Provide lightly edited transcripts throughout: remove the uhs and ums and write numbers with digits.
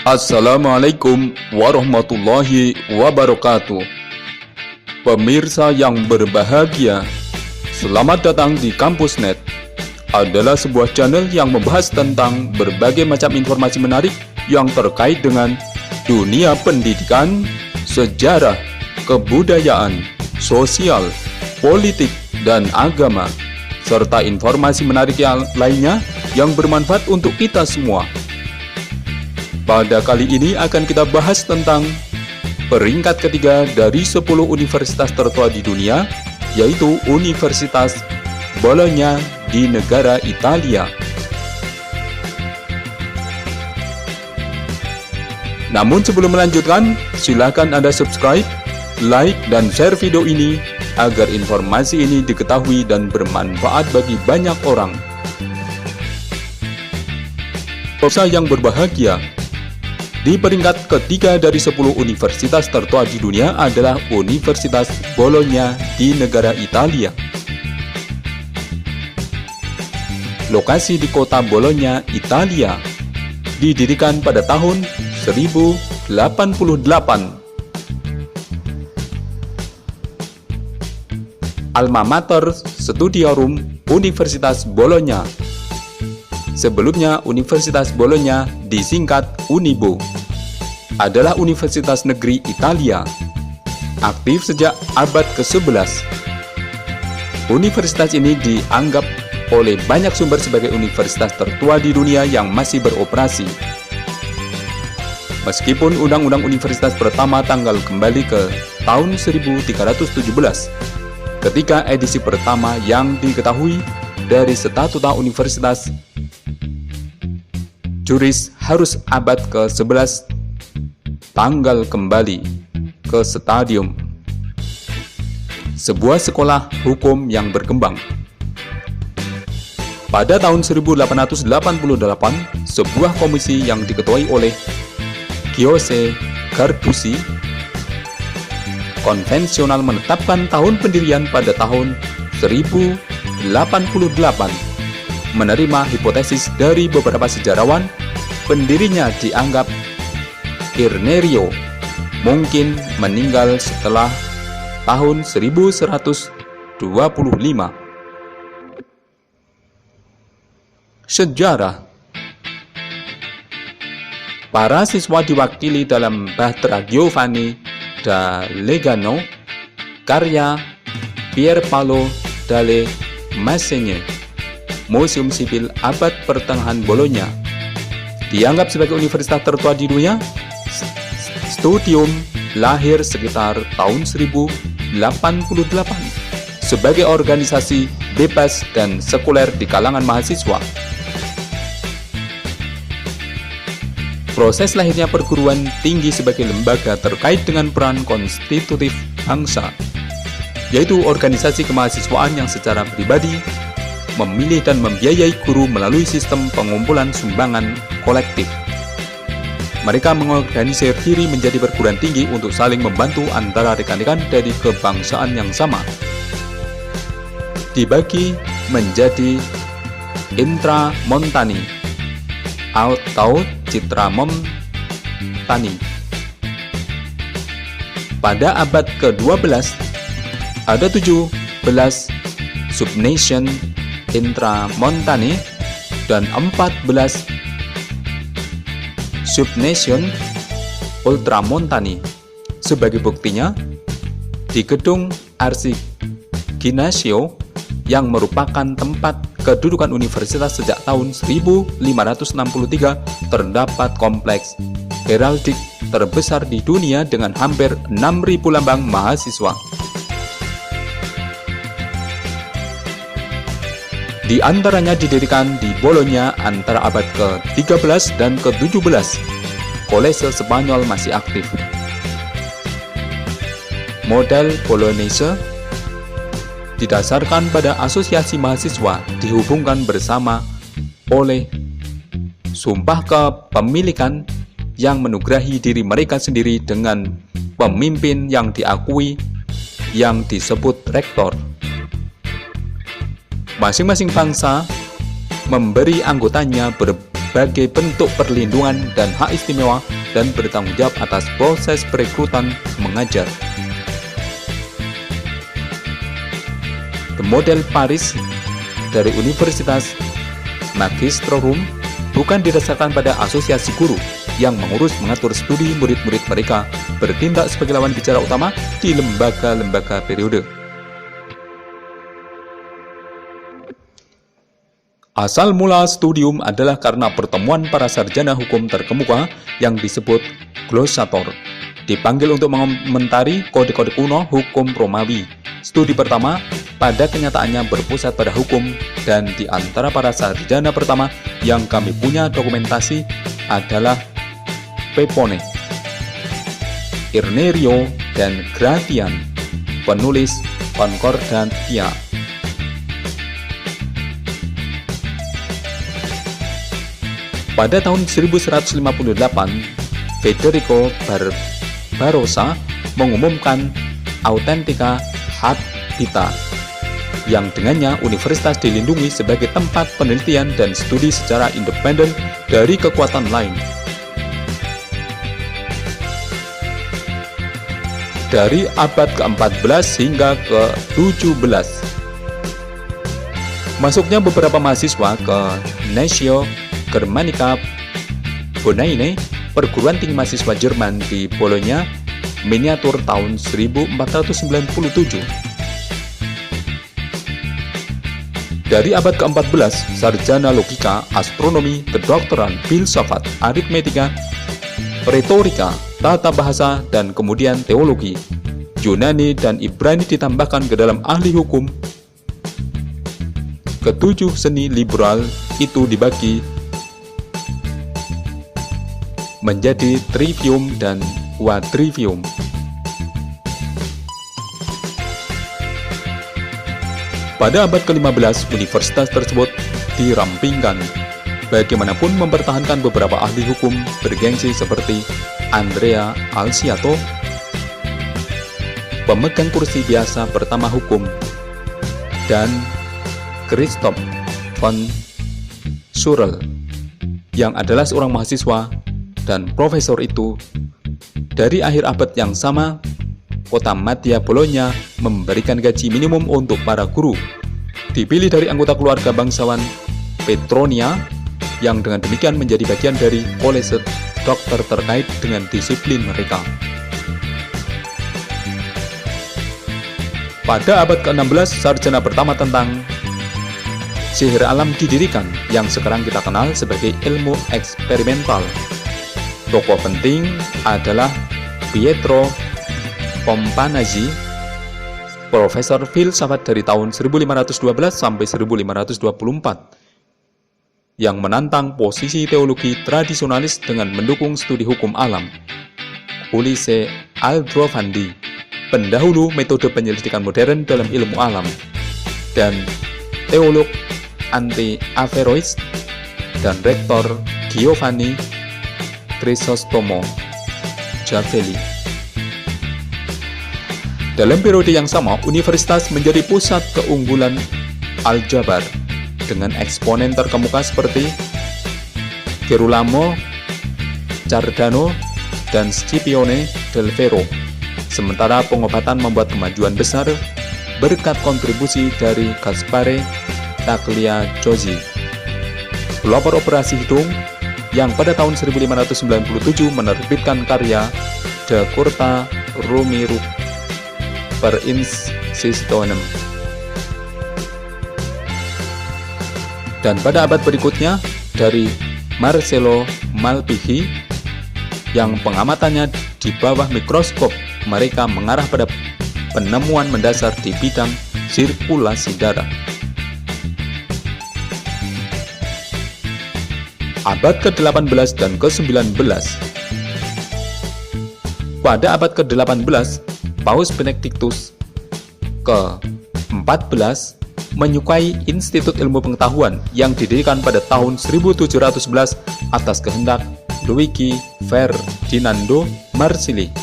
Assalamualaikum warahmatullahi wabarakatuh. Pemirsa yang berbahagia, selamat datang di Kampusnet. Adalah sebuah channel yang membahas tentang berbagai macam informasi menarik yang terkait dengan dunia pendidikan, sejarah, kebudayaan, sosial, politik, dan agama, serta informasi menarik yang lainnya yang bermanfaat untuk kita semua. Pada kali ini akan kita bahas tentang peringkat ketiga dari 10 universitas tertua di dunia, yaitu Universitas Bologna di negara Italia. Namun sebelum melanjutkan, silakan Anda subscribe, like, dan share video ini agar informasi ini diketahui dan bermanfaat bagi banyak orang. Pemirsa yang berbahagia, di peringkat ketiga dari 10 universitas tertua di dunia adalah Universitas Bologna di negara Italia. Lokasi di kota Bologna, Italia, didirikan pada tahun 1088. Alma Mater Studiorum Universitas Bologna. Sebelumnya, Universitas Bologna disingkat Unibo, adalah universitas negeri Italia, aktif sejak abad ke-11. Universitas ini dianggap oleh banyak sumber sebagai universitas tertua di dunia yang masih beroperasi. Meskipun Undang-Undang Universitas pertama tanggal kembali ke tahun 1317, ketika edisi pertama yang diketahui dari Statuta Universitas Juris harus abad ke-11 tanggal kembali ke stadium sebuah sekolah hukum yang berkembang. Pada tahun 1888, sebuah komisi yang diketuai oleh Giuseppe Carducci konvensional menetapkan tahun pendirian pada tahun 1088. Menerima hipotesis dari beberapa sejarawan, pendirinya dianggap Irnerio mungkin meninggal setelah tahun 1125. Sejarah. Para siswa diwakili dalam Bahtera Giovanni da Legano, karya Pier Paolo dalle Massegne. Museum Sipil Abad Pertengahan Bologna dianggap sebagai universitas tertua di dunia. Studium lahir sekitar tahun 1088 sebagai organisasi bebas dan sekuler di kalangan mahasiswa. Proses lahirnya perguruan tinggi sebagai lembaga terkait dengan peran konstitutif bangsa, yaitu organisasi kemahasiswaan yang secara pribadi memilih dan membiayai guru melalui sistem pengumpulan sumbangan kolektif. Mereka mengorganisir diri menjadi perguruan tinggi untuk saling membantu antara rekan-rekan dari kebangsaan yang sama. Dibagi menjadi intramontani atau citramontani. Pada abad ke-12, ada 17 subnation intramontani dan 14 subnation ultramontani. Sebagai buktinya, di gedung Arsik Ginasio yang merupakan tempat kedudukan universitas sejak tahun 1563 terdapat kompleks heraldik terbesar di dunia dengan hampir 6.000 lambang mahasiswa. Di antaranya didirikan di Bologna antara abad ke-13 dan ke-17. Kolese Spanyol masih aktif. Model Bolognese didasarkan pada asosiasi mahasiswa dihubungkan bersama oleh sumpah kepemilikan yang menugerahi diri mereka sendiri dengan pemimpin yang diakui yang disebut rektor. Masing-masing bangsa memberi anggotanya sebagai bentuk perlindungan dan hak istimewa dan bertanggung jawab atas proses perekrutan mengajar. The Model Paris dari Universitas Magistrorum bukan didasarkan pada asosiasi guru yang mengurus mengatur studi murid-murid mereka bertindak sebagai lawan bicara utama di lembaga-lembaga periode. Asal mula studium adalah karena pertemuan para sarjana hukum terkemuka yang disebut glosator, dipanggil untuk mengomentari kode-kode kuno hukum Romawi. Studi pertama pada kenyataannya berpusat pada hukum, dan di antara para sarjana pertama yang kami punya dokumentasi adalah Pepone, Irnerio, dan Gratian, penulis Concordantia. Pada tahun 1158, Federico Barbarossa mengumumkan Authentica Haditha, yang dengannya universitas dilindungi sebagai tempat penelitian dan studi secara independen dari kekuatan lain. Dari abad ke-14 hingga ke-17, masuknya beberapa mahasiswa ke Nessio Germanica Bonaine, perguruan tinggi mahasiswa Jerman di Bologna, miniatur tahun 1497. Dari abad ke-14, sarjana logika, astronomi, kedokteran, filsafat, aritmetika, retorika, tata bahasa, dan kemudian teologi, Yunani dan Ibrani ditambahkan ke dalam ahli hukum. Ketujuh seni liberal itu dibagi menjadi trivium dan quadrivium. Pada abad ke-15, universitas tersebut dirampingkan. Bagaimanapun mempertahankan beberapa ahli hukum bergengsi seperti Andrea Alciato, pemegang kursi biasa pertama hukum, dan Christoph von Surel, yang adalah seorang mahasiswa dan profesor itu. Dari akhir abad yang sama, kota madya Bologna memberikan gaji minimum untuk para guru, dipilih dari anggota keluarga bangsawan Petronia, yang dengan demikian menjadi bagian dari kolese dokter terkait dengan disiplin mereka. Pada abad ke-16, sarjana pertama tentang sihir alam didirikan, yang sekarang kita kenal sebagai ilmu eksperimental. Tokoh penting adalah Pietro Pompanazzi, profesor filsafat dari tahun 1512 sampai 1524, yang menantang posisi teologi tradisionalis dengan mendukung studi hukum alam. Ulisse Aldrovandi, pendahulu metode penyelidikan modern dalam ilmu alam, dan teolog anti-Averrois, dan rektor Giovanni Crisostomo Jaffelli. Dalam periode yang sama, universitas menjadi pusat keunggulan aljabar dengan eksponen terkemuka seperti Girolamo Cardano dan Scipione del Ferro. Sementara pengobatan membuat kemajuan besar berkat kontribusi dari Gaspare Tagliacozzi, pelopor operasi hidung, yang pada tahun 1597 menerbitkan karya De Curta Rumiru per Insistonem. Dan pada abad berikutnya, dari Marcello Malpighi, yang pengamatannya di bawah mikroskop mereka mengarah pada penemuan mendasar di bidang sirkulasi darah. Abad ke-18 dan ke-19. Pada abad ke-18, Paus Benedictus ke-14 menyukai Institut Ilmu Pengetahuan yang didirikan pada tahun 1711 atas kehendak Luigi Ferdinando Marsili,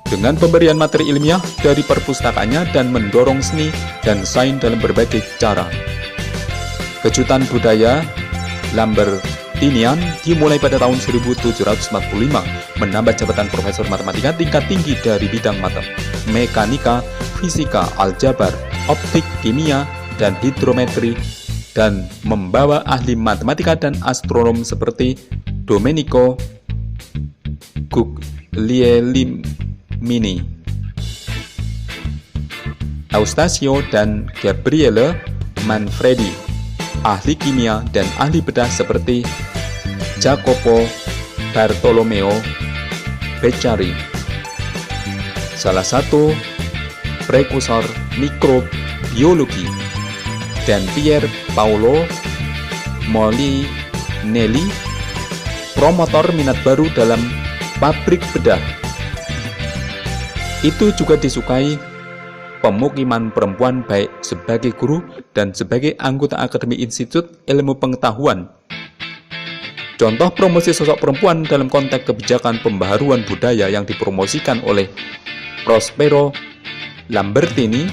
dengan pemberian materi ilmiah dari perpustakaannya dan mendorong seni dan sains dalam berbagai cara. Kejutan budaya Lambertinian dimulai pada tahun 1745, menambah jabatan profesor matematika tingkat tinggi dari bidang mekanika, fisika, aljabar, optik, kimia, dan hidrometri, dan membawa ahli matematika dan astronom seperti Domenico Guglielmini, Eustachio dan Gabriele Manfredi, ahli kimia dan ahli bedah seperti Jacopo Bartolomeo Beccari, salah satu prekursor mikrobiologi, dan Pier Paolo Molinelli, promotor minat baru dalam pabrik bedah. Itu juga disukai pemukiman perempuan baik sebagai guru dan sebagai anggota Akademi Institut Ilmu Pengetahuan. Contoh promosi sosok perempuan dalam konteks kebijakan pembaharuan budaya yang dipromosikan oleh Prospero Lambertini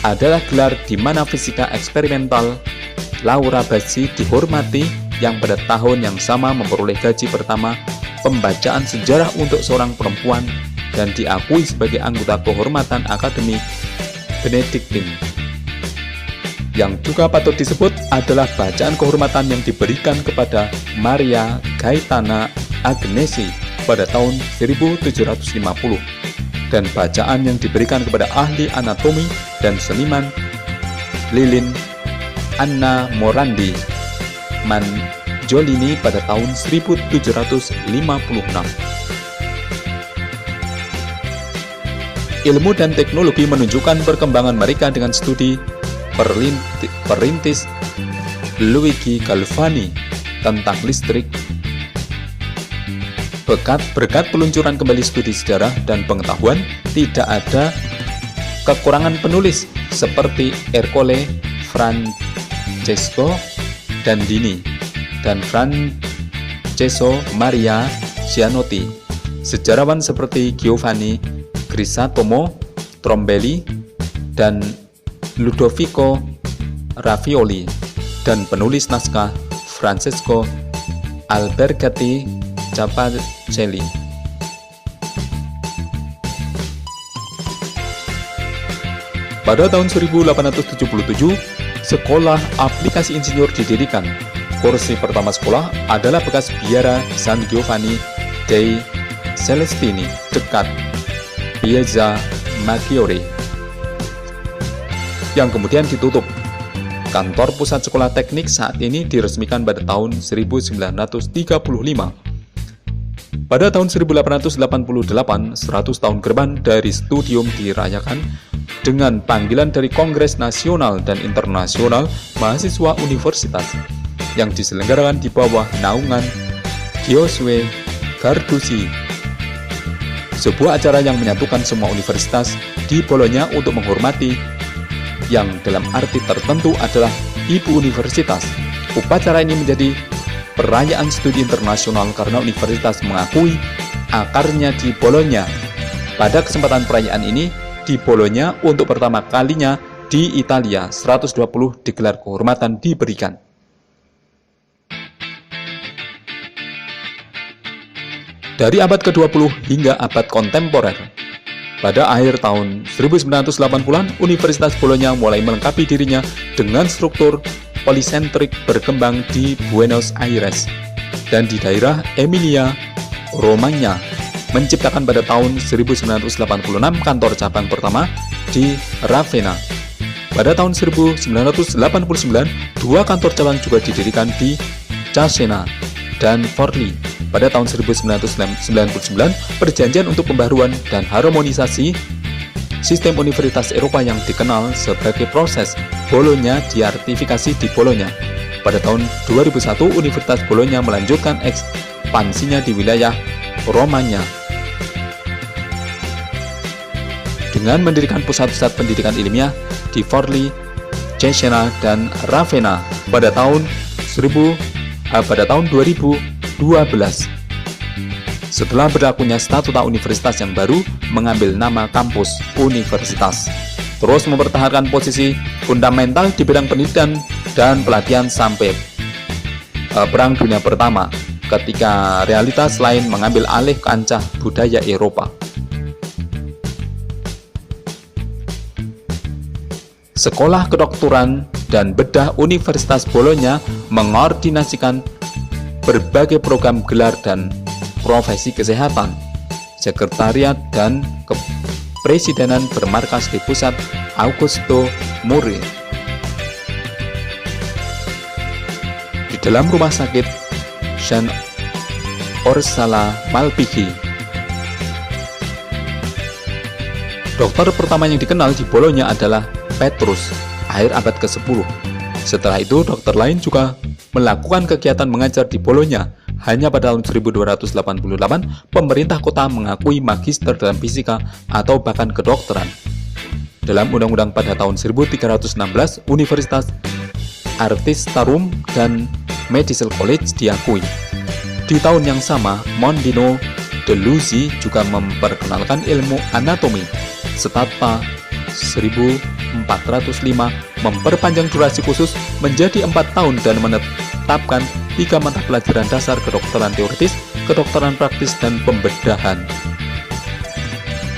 adalah gelar di mana fisika eksperimental Laura Bassi dihormati, yang pada tahun yang sama memperoleh gaji pertama pembacaan sejarah untuk seorang perempuan dan diakui sebagai anggota kehormatan Akademi Benediktin. Yang juga patut disebut adalah bacaan kehormatan yang diberikan kepada Maria Gaetana Agnesi pada tahun 1750, dan bacaan yang diberikan kepada ahli anatomi dan seniman lilin Anna Morandi Mangiolini pada tahun 1756. Ilmu dan teknologi menunjukkan perkembangan mereka dengan studi perintis Luigi Galvani tentang listrik. Berkat peluncuran kembali studi sejarah dan pengetahuan, tidak ada kekurangan penulis seperti Ercole Francesco Dandini dan Francesco Maria Cianotti, sejarawan seperti Giovanni Crisatomo Trombelli dan Ludovico Raffaelli, dan penulis naskah Francesco Albergati Capacelli. Pada tahun 1877, sekolah aplikasi insinyur didirikan. Kursi pertama sekolah adalah bekas biara San Giovanni dei Celestini dekat Piazza Maggiore, yang kemudian ditutup. Kantor pusat sekolah teknik saat ini diresmikan pada tahun 1935. Pada tahun 1888, 100 tahun Gerbang dari Studium dirayakan dengan panggilan dari Kongres Nasional dan Internasional Mahasiswa Universitas yang diselenggarakan di bawah naungan Giosuè Carducci, sebuah acara yang menyatukan semua universitas di Bologna untuk menghormati yang dalam arti tertentu adalah ibu universitas. Upacara ini menjadi perayaan studi internasional karena universitas mengakui akarnya di Bologna. Pada kesempatan perayaan ini, di Bologna untuk pertama kalinya di Italia, 120 gelar kehormatan diberikan. Dari abad ke-20 hingga abad kontemporer, pada akhir tahun 1980-an, Universitas Bologna mulai melengkapi dirinya dengan struktur polisentrik berkembang di Buenos Aires dan di daerah Emilia Romagna, menciptakan pada tahun 1986 kantor cabang pertama di Ravenna. Pada tahun 1989, dua kantor cabang juga didirikan di Cesena dan Forlì. Pada tahun 1999, perjanjian untuk pembaruan dan harmonisasi sistem universitas Eropa yang dikenal sebagai proses Bologna diratifikasi di Bologna. Pada tahun 2001, Universitas Bologna melanjutkan ekspansinya di wilayah Romagna dengan mendirikan pusat-pusat pendidikan ilmiah di Forlì, Cesena, dan Ravenna pada tahun 2012. Setelah berlakunya statuta universitas yang baru mengambil nama kampus universitas, terus mempertahankan posisi fundamental di bidang pendidikan dan pelatihan sampai Perang Dunia Pertama, ketika realitas lain mengambil alih kancah budaya Eropa. Sekolah Kedokteran dan Bedah Universitas Bologna mengordinasikan berbagai program gelar dan profesi kesehatan. Sekretariat dan kepresidenan bermarkas di pusat Augusto Murri. Di dalam rumah sakit San Orsola Malpighi, dokter pertama yang dikenal di Bologna adalah Petrus, akhir abad ke-10. Setelah itu, dokter lain juga melakukan kegiatan mengajar di Bologna. Hanya pada tahun 1288, pemerintah kota mengakui magister dalam fisika atau bahkan kedokteran. Dalam undang-undang pada tahun 1316, Universitas Artistarum dan Medical College diakui. Di tahun yang sama, Mondino de Luzzi juga memperkenalkan ilmu anatomi. Setata 1405 memperpanjang durasi khusus menjadi 4 tahun dan menetapkan 3 mata pelajaran dasar: kedokteran teoritis, kedokteran praktis, dan pembedahan.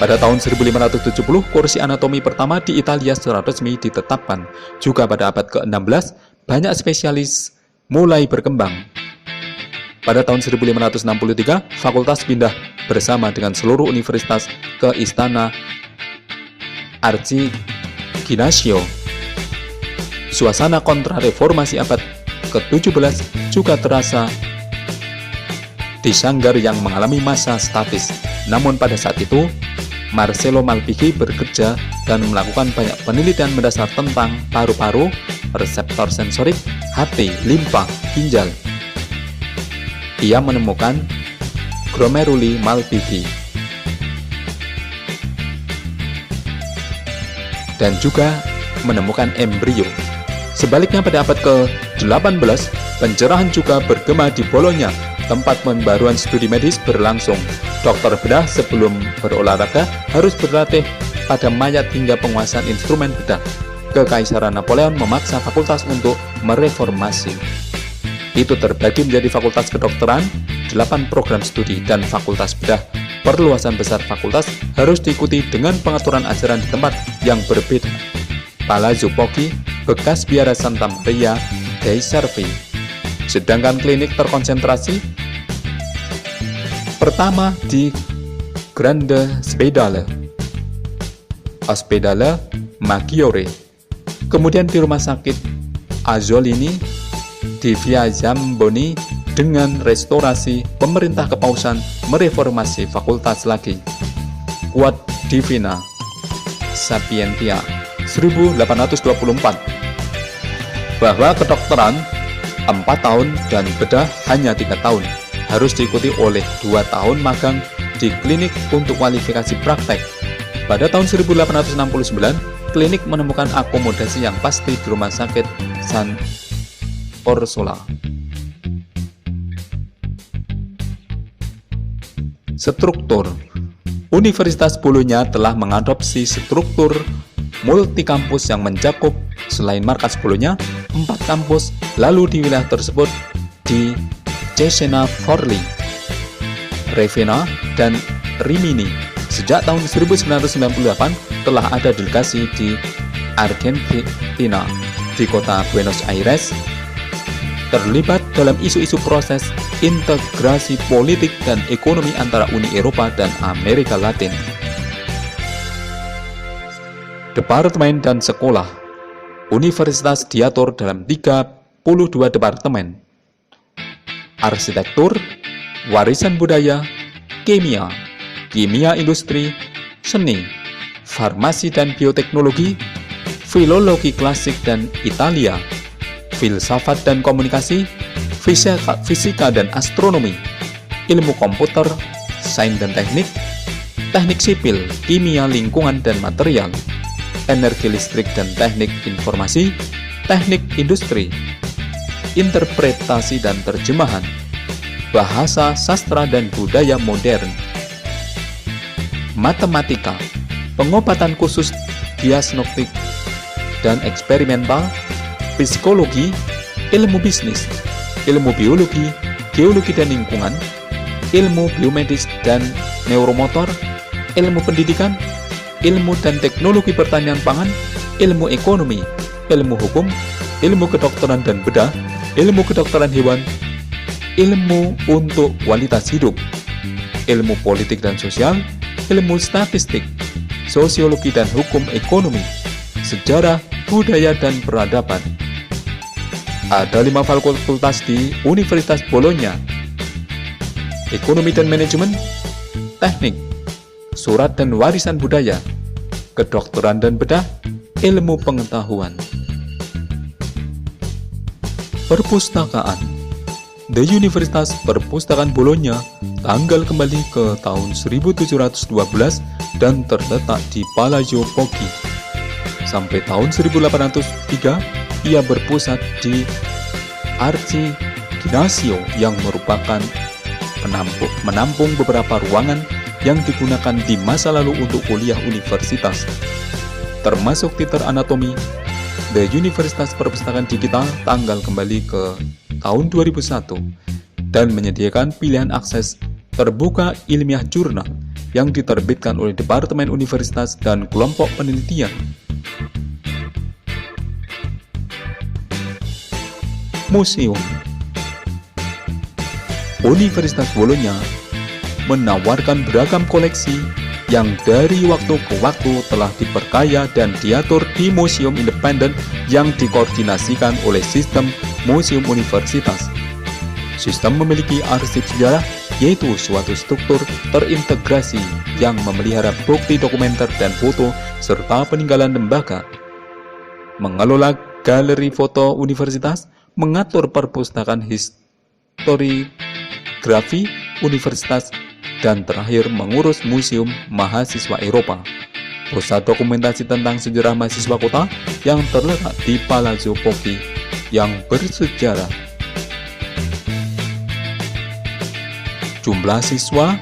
Pada tahun 1570, kursi anatomi pertama di Italia secara resmi ditetapkan. Juga pada abad ke-16, banyak spesialis mulai berkembang. Pada tahun 1563, fakultas pindah bersama dengan seluruh universitas ke Istana Arciginasio. Suasana kontra-reformasi abad ke-17 juga terasa di Sanggar yang mengalami masa statis. Namun pada saat itu, Marcello Malpighi bekerja dan melakukan banyak penelitian mendasar tentang paru-paru, reseptor sensorik, hati, limpa, ginjal. Ia menemukan glomeruli Malpighi dan juga menemukan embrio. Sebaliknya pada abad ke-18, pencerahan juga bergema di Bologna, tempat pembaruan studi medis berlangsung. Dokter bedah sebelum berolahraga harus berlatih pada mayat hingga penguasaan instrumen bedah. Kekaisaran Napoleon memaksa fakultas untuk mereformasi. Itu terbagi menjadi fakultas kedokteran, 8 program studi, dan fakultas bedah. Perluasan besar fakultas harus diikuti dengan pengaturan ajaran di tempat yang berbeda. Palazzo Poggi, bekas biara Santa Maria dei Servi. Sedangkan klinik terkonsentrasi pertama di Grande Ospedale Maggiore, kemudian di Rumah Sakit Azzolini di Via Zamboni. Dengan restorasi, pemerintah kepausan mereformasi fakultas lagi. Quod Divina Sapientia 1824, bahwa kedokteran 4 tahun dan bedah hanya 3 tahun, harus diikuti oleh 2 tahun magang di klinik untuk kualifikasi praktek. Pada tahun 1869, klinik menemukan akomodasi yang pasti di Rumah Sakit San Orsola. Struktur Universitas Bologna telah mengadopsi struktur multikampus yang mencakup selain markas Bologna, 4 kampus, lalu di wilayah tersebut di Cesena Forlì, Ravenna, dan Rimini. Sejak tahun 1998 telah ada delegasi di Argentina, di kota Buenos Aires, terlibat dalam isu-isu proses integrasi politik dan ekonomi antara Uni Eropa dan Amerika Latin. Departemen dan sekolah Universitas diatur dalam 32 departemen: arsitektur, warisan budaya, kimia, kimia industri, seni, farmasi dan bioteknologi, filologi klasik dan Italia, filsafat dan komunikasi, fisika dan astronomi, ilmu komputer, sains dan teknik, teknik sipil, kimia lingkungan dan material, energi listrik dan teknik informasi, teknik industri, interpretasi dan terjemahan, bahasa, sastra dan budaya modern, matematika, pengobatan khusus, diagnostik dan eksperimental, psikologi, ilmu bisnis, ilmu biologi, geologi dan lingkungan, ilmu biomedis dan neuromotor, ilmu pendidikan, ilmu dan teknologi pertanian pangan, ilmu ekonomi, ilmu hukum, ilmu kedokteran dan bedah, ilmu kedokteran hewan, ilmu untuk kualitas hidup, ilmu politik dan sosial, ilmu statistik, sosiologi dan hukum ekonomi, sejarah, budaya dan peradaban. Ada 5 fakultas di Universitas Bologna: ekonomi dan manajemen, teknik, surat dan warisan budaya, kedokteran dan bedah, ilmu pengetahuan. Perpustakaan. The Universitas Perpustakaan Bologna tanggal kembali ke tahun 1712 dan terletak di Palazzo Poggi. Sampai tahun 1803, ia berpusat di Arci Ginnasio yang merupakan menampung beberapa ruangan yang digunakan di masa lalu untuk kuliah universitas, termasuk teater anatomi. The Universitas Perpustakaan Digital tanggal kembali ke tahun 2001 dan menyediakan pilihan akses terbuka ilmiah jurnal yang diterbitkan oleh Departemen Universitas dan kelompok penelitian. Museum. Universitas Bologna menawarkan beragam koleksi yang dari waktu ke waktu telah diperkaya dan diatur di museum independen yang dikoordinasikan oleh sistem museum universitas. Sistem memiliki arsip sejarah, yaitu suatu struktur terintegrasi yang memelihara bukti dokumenter dan foto serta peninggalan lembaga. Mengelola galeri foto universitas, mengatur perpustakaan historiografi universitas, dan terakhir mengurus Museum Mahasiswa Eropa, pusat dokumentasi tentang sejarah mahasiswa kota yang terletak di Palazzo Poggi yang bersejarah. Jumlah siswa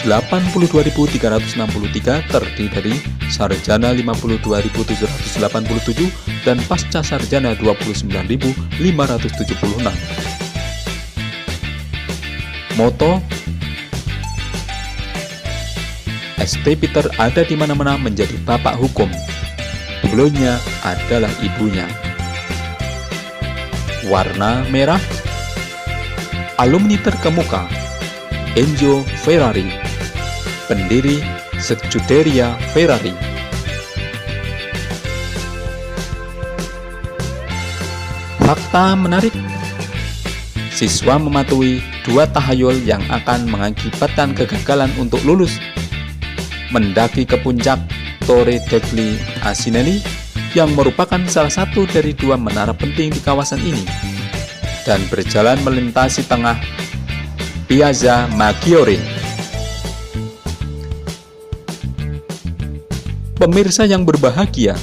82.363, terdiri dari sarjana 52.787 dan pasca sarjana 29.576. Moto St. Peter ada di mana-mana menjadi bapak hukum. Bologna adalah ibunya. Warna merah. Alumni terkemuka Enzo Ferrari, pendiri Scuderia Ferrari. Fakta menarik. Siswa mematuhi 2 tahayul yang akan mengakibatkan kegagalan untuk lulus. Mendaki ke puncak Torre degli Asinelli yang merupakan salah satu dari 2 menara penting di kawasan ini, dan berjalan melintasi tengah Piazza Maggiore. Pemirsa yang berbahagia,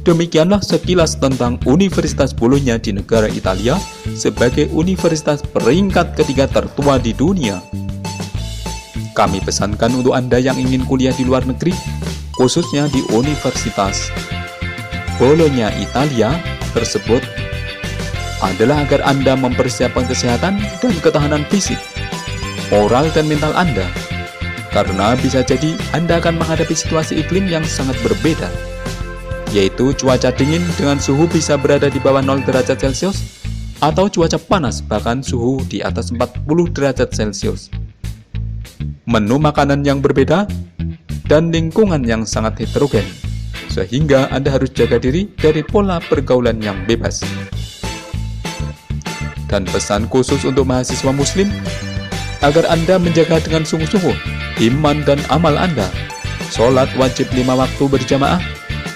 demikianlah sekilas tentang Universitas Bologna di negara Italia sebagai universitas peringkat ketiga tertua di dunia. Kami pesankan untuk Anda yang ingin kuliah di luar negeri, khususnya di Universitas Bologna Italia tersebut, adalah agar Anda mempersiapkan kesehatan dan ketahanan fisik, moral dan mental Anda, karena bisa jadi Anda akan menghadapi situasi iklim yang sangat berbeda, yaitu cuaca dingin dengan suhu bisa berada di bawah 0 derajat Celcius, atau cuaca panas bahkan suhu di atas 40 derajat Celcius. Menu makanan yang berbeda, dan lingkungan yang sangat heterogen, sehingga Anda harus jaga diri dari pola pergaulan yang bebas. Dan pesan khusus untuk mahasiswa muslim, agar Anda menjaga dengan sungguh-sungguh iman dan amal Anda, sholat wajib 5 waktu berjamaah,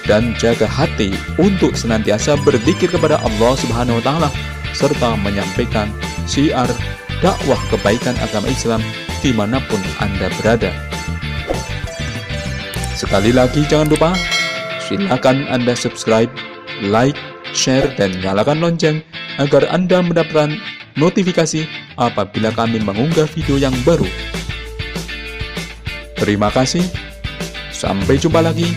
dan jaga hati untuk senantiasa berzikir kepada Allah Subhanahu wa Ta'ala, serta menyampaikan syiar dakwah kebaikan agama Islam dimanapun Anda berada. Sekali lagi jangan lupa, silakan Anda subscribe, like, share, dan nyalakan lonceng agar Anda mendapatkan notifikasi apabila kami mengunggah video yang baru. Terima kasih, sampai jumpa lagi.